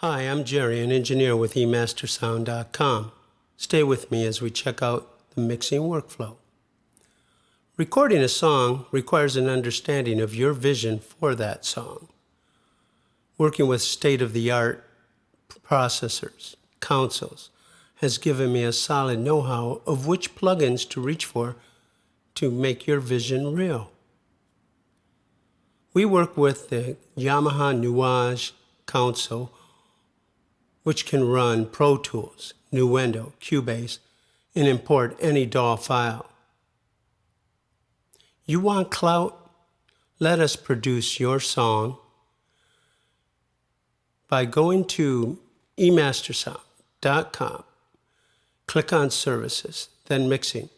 Hi, I'm Jerry, an engineer with eMasterSound.com. Stay with me as we check out the mixing workflow. Recording a song requires an understanding of your vision for that song. Working with state-of-the-art processors, consoles, has given me a solid know-how of which plugins to reach for to make your vision real. We work with the Yamaha Nuage console, which can run Pro Tools, Nuendo, Cubase, and import any DAW file. You want clout? Let us produce your song by going to eMasterSound.com. Click on Services, then Mixing.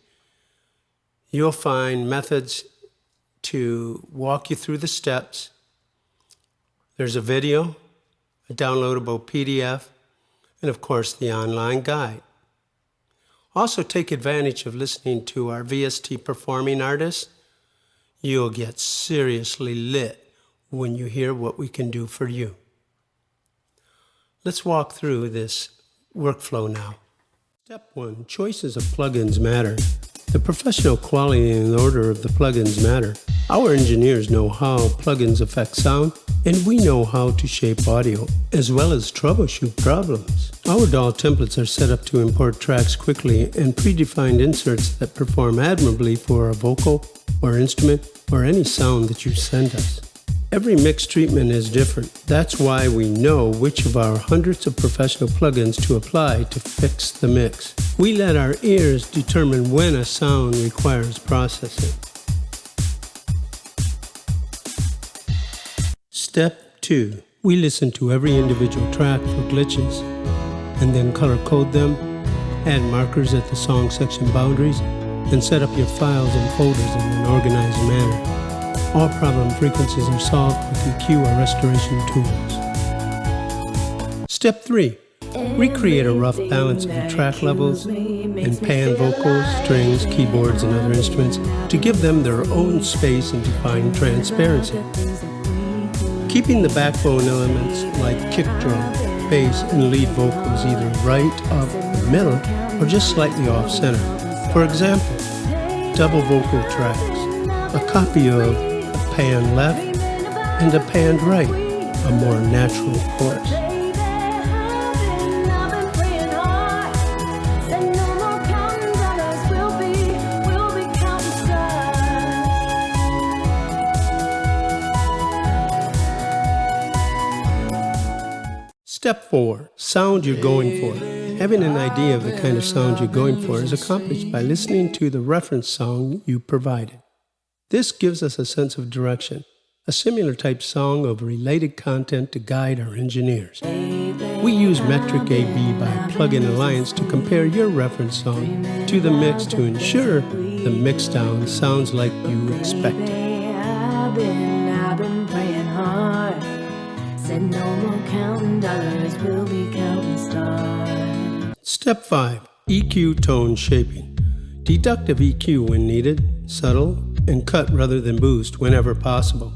You'll find methods to walk you through the steps. There's a video, a downloadable PDF, and of course the online guide. Also take advantage of listening to our VST performing artists. You'll get seriously lit when you hear what we can do for you. Let's walk through this workflow now. Step 1, choices of plugins matter. The professional quality and order of the plugins matter. Our engineers know how plugins affect sound, and we know how to shape audio, as well as troubleshoot problems. Our DAW templates are set up to import tracks quickly and predefined inserts that perform admirably for a vocal or instrument or any sound that you send us. Every mix treatment is different. That's why we know which of our hundreds of professional plugins to apply to fix the mix. We let our ears determine when a sound requires processing. Step 2. We listen to every individual track for glitches and then color code them, add markers at the song section boundaries, and set up your files and folders in an organized manner. All problem frequencies are solved with EQ or restoration tools. Step 3. Recreate a rough balance of the track levels and pan vocals, strings, keyboards, and other instruments to give them their own space and define transparency. Keeping the backbone elements like kick drum, bass, and lead vocals either right up the middle or just slightly off center. For example, double vocal tracks, a copy of a pan left and a panned right, a more natural chorus. Step 4. Sound you're going for. Having an idea of the kind of sound you're going for is accomplished by listening to the reference song you provided. This gives us a sense of direction, a similar type song of related content to guide our engineers. We use Metric AB by Plugin Alliance to compare your reference song to the mix to ensure the mixdown sounds like you expected. I've been praying hard. Said no more counting dollars, we'll be counting stars. Step 5. EQ tone shaping. Deductive EQ when needed, subtle, and cut rather than boost whenever possible.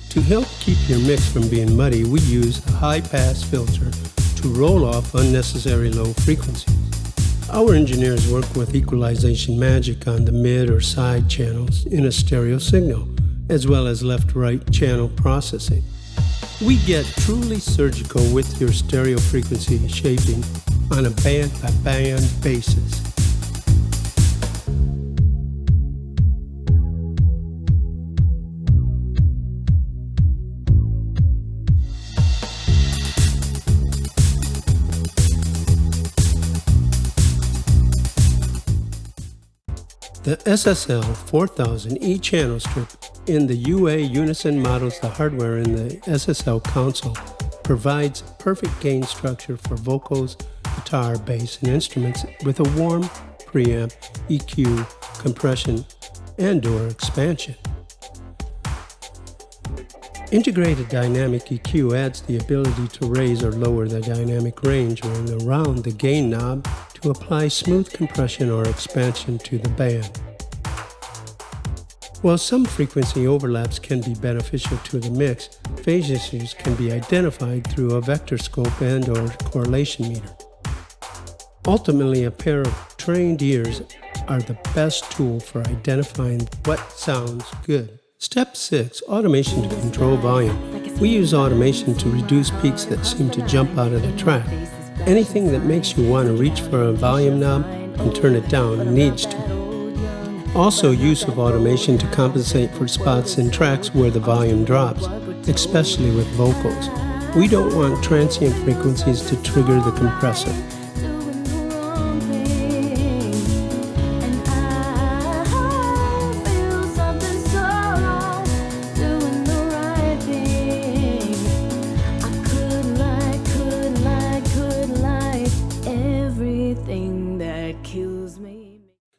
To help keep your mix from being muddy, we use a high-pass filter to roll off unnecessary low frequencies. Our engineers work with equalization magic on the mid or side channels in a stereo signal, as well as left-right channel processing. We get truly surgical with your stereo frequency shaping on a band-by-band basis. The SSL 4000 E-channel strip in the UA Unison models the hardware in the SSL console provides perfect gain structure for vocals, guitar, bass, and instruments with a warm preamp, EQ, compression, and/or expansion. Integrated dynamic EQ adds the ability to raise or lower the dynamic range or around the gain knob to apply smooth compression or expansion to the band. While some frequency overlaps can be beneficial to the mix, phase issues can be identified through a vector scope and/or correlation meter. Ultimately, a pair of trained ears are the best tool for identifying what sounds good. Step 6. Automation to control volume. We use automation to reduce peaks that seem to jump out of the track. Anything that makes you want to reach for a volume knob and turn it down needs to. Also, use of automation to compensate for spots in tracks where the volume drops, especially with vocals. We don't want transient frequencies to trigger the compressor.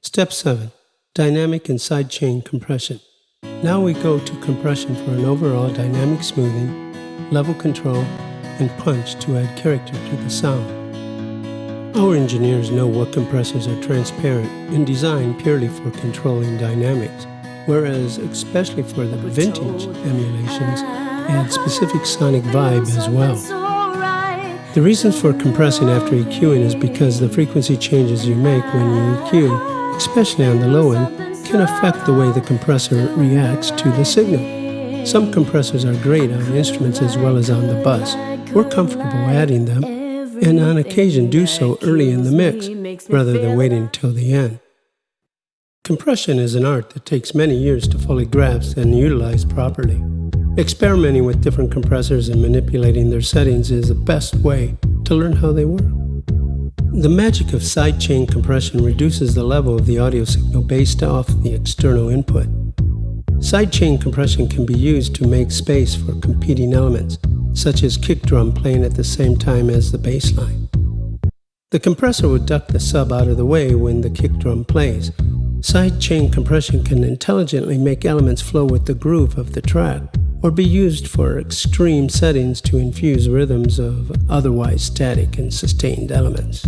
Step 7. Dynamic and sidechain compression. Now we go to compression for an overall dynamic smoothing, level control, and punch to add character to the sound. Our engineers know what compressors are transparent and designed purely for controlling dynamics, whereas, especially for the vintage emulations, add specific sonic vibe as well. The reason for compressing after EQing is because the frequency changes you make when you EQ, especially on the low end, can affect the way the compressor reacts to the signal. Some compressors are great on instruments as well as on the bus. We're comfortable adding them, and on occasion do so early in the mix, rather than waiting until the end. Compression is an art that takes many years to fully grasp and utilize properly. Experimenting with different compressors and manipulating their settings is the best way to learn how they work. The magic of sidechain compression reduces the level of the audio signal based off the external input. Sidechain compression can be used to make space for competing elements, such as kick drum playing at the same time as the bass line. The compressor will duck the sub out of the way when the kick drum plays. Sidechain compression can intelligently make elements flow with the groove of the track, or be used for extreme settings to infuse rhythms of otherwise static and sustained elements.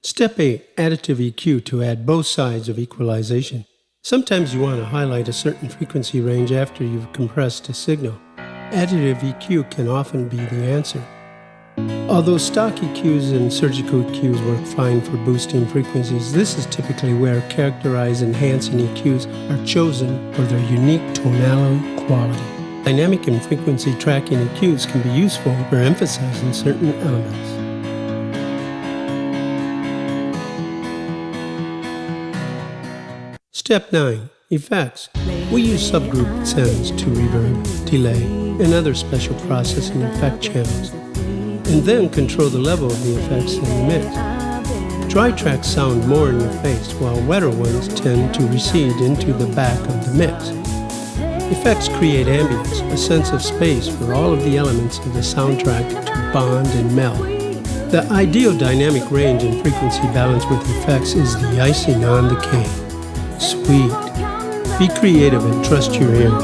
Step 8. Additive EQ to add both sides of equalization. Sometimes you want to highlight a certain frequency range after you've compressed a signal. Additive EQ can often be the answer. Although stock EQs and surgical EQs work fine for boosting frequencies, this is typically where characterized enhancing EQs are chosen for their unique tonality quality. Dynamic and frequency tracking EQs can be useful for emphasizing certain elements. Step 9. Effects. We use subgroup sends to reverb, delay, and other special processing effect channels, and then control the level of the effects in the mix. Dry tracks sound more in your face, while wetter ones tend to recede into the back of the mix. Effects create ambience, a sense of space for all of the elements of the soundtrack to bond and meld. The ideal dynamic range and frequency balance with effects is the icing on the cake. Sweet. Be creative and trust your ears.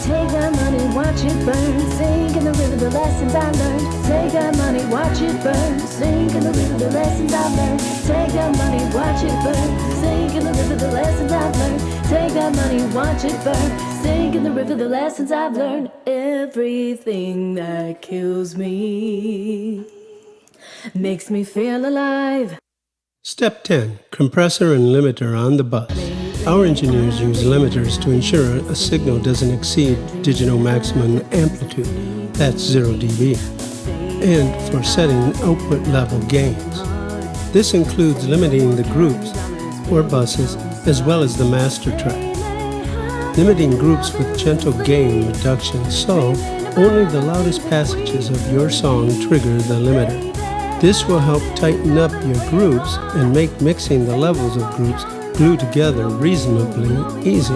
Take that money, watch it burn. Sink in the river, the lessons I learned. Take that money, watch it burn. Sink in the river, the lessons I've learned. Take that money, watch it burn. Sink in the river, the lessons I've learned. Take that money, watch it burn. Sink in the river, the lessons I've learned. Everything that kills me makes me feel alive. Step 10. Compressor and limiter on the bus. Our engineers use limiters to ensure a signal doesn't exceed digital maximum amplitude, that's 0 dB, and for setting output level gains. This includes limiting the groups or buses as well as the master track. Limiting groups with gentle gain reduction, so only the loudest passages of your song trigger the limiter. This will help tighten up your groups and make mixing the levels of groups glue together reasonably easy.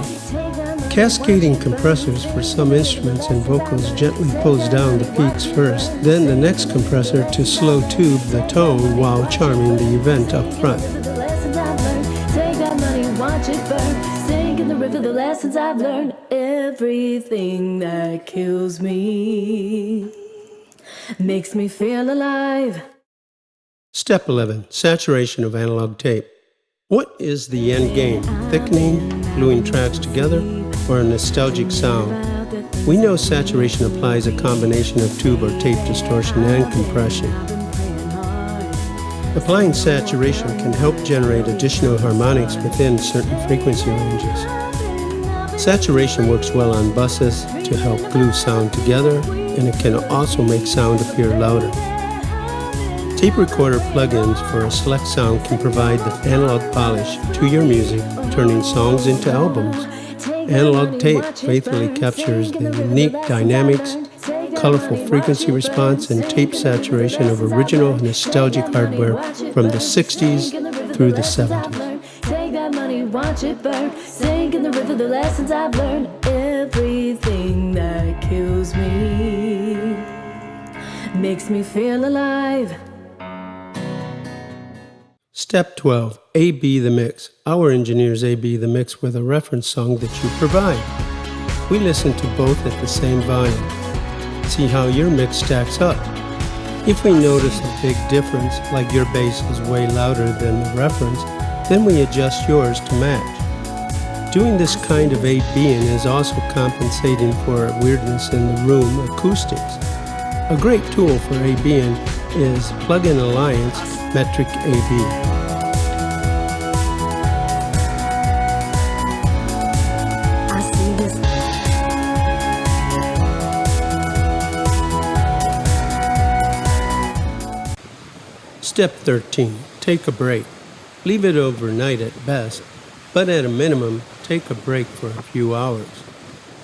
Cascading compressors for some instruments and vocals gently pulls down the peaks first, then the next compressor to slow tube the tone while charming the event up front. river, the lessons I've learned, everything that kills me makes me feel alive. Step 11. Saturation of analog tape. What is the end game? Thickening, gluing tracks together, or a nostalgic sound? We know saturation applies a combination of tube or tape distortion and compression. Applying saturation can help generate additional harmonics within certain frequency ranges. Saturation works well on buses to help glue sound together, and it can also make sound appear louder. Tape recorder plugins for a select sound can provide the analog polish to your music, turning songs into albums. Analog tape faithfully captures the unique dynamics, colorful frequency response, and tape saturation of original nostalgic hardware from the 60s through the 70s. Take that money, watch it burn. Sink in the river, the lessons I've learned. Everything that kills me makes me feel alive. Step 12. A-B the mix. Our engineers A-B the mix with a reference song that you provide. We listen to both at the same volume. See how your mix stacks up. If we notice a big difference, like your bass is way louder than the reference, then we adjust yours to match. Doing this kind of A-Bing is also compensating for weirdness in the room acoustics. A great tool for A-Bing is Plugin Alliance Metric A-B. Step 13. Take a break. Leave it overnight at best, but at a minimum, take a break for a few hours.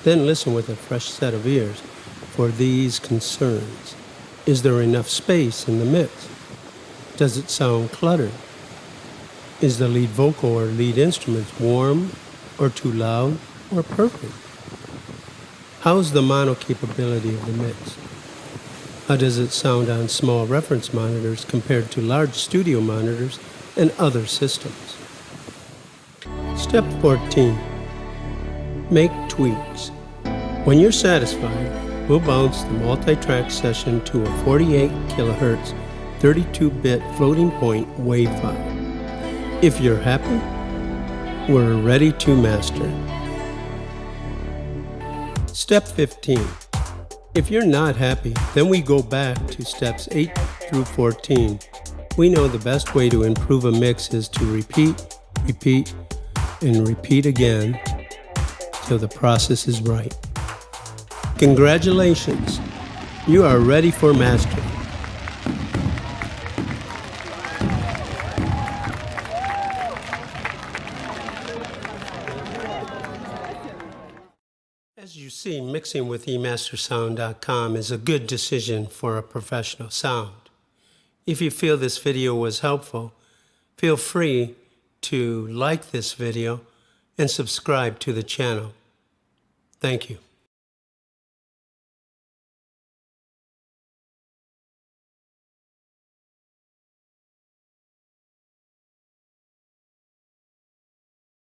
Then listen with a fresh set of ears for these concerns. Is there enough space in the mix? Does it sound cluttered? Is the lead vocal or lead instruments warm or too loud or perfect? How's the mono capability of the mix? How does it sound on small reference monitors compared to large studio monitors and other systems? Step 14. Make tweaks. When you're satisfied, we'll bounce the multi-track session to a 48 kHz 32-bit floating point wave file. If you're happy, we're ready to master. Step 15. If you're not happy, then we go back to steps 8 through 14. We know the best way to improve a mix is to repeat, and repeat again till the process is right. Congratulations, you are ready for mastering. As you see, mixing with eMasterSound.com is a good decision for a professional sound. If you feel this video was helpful, feel free to like this video and subscribe to the channel. Thank you.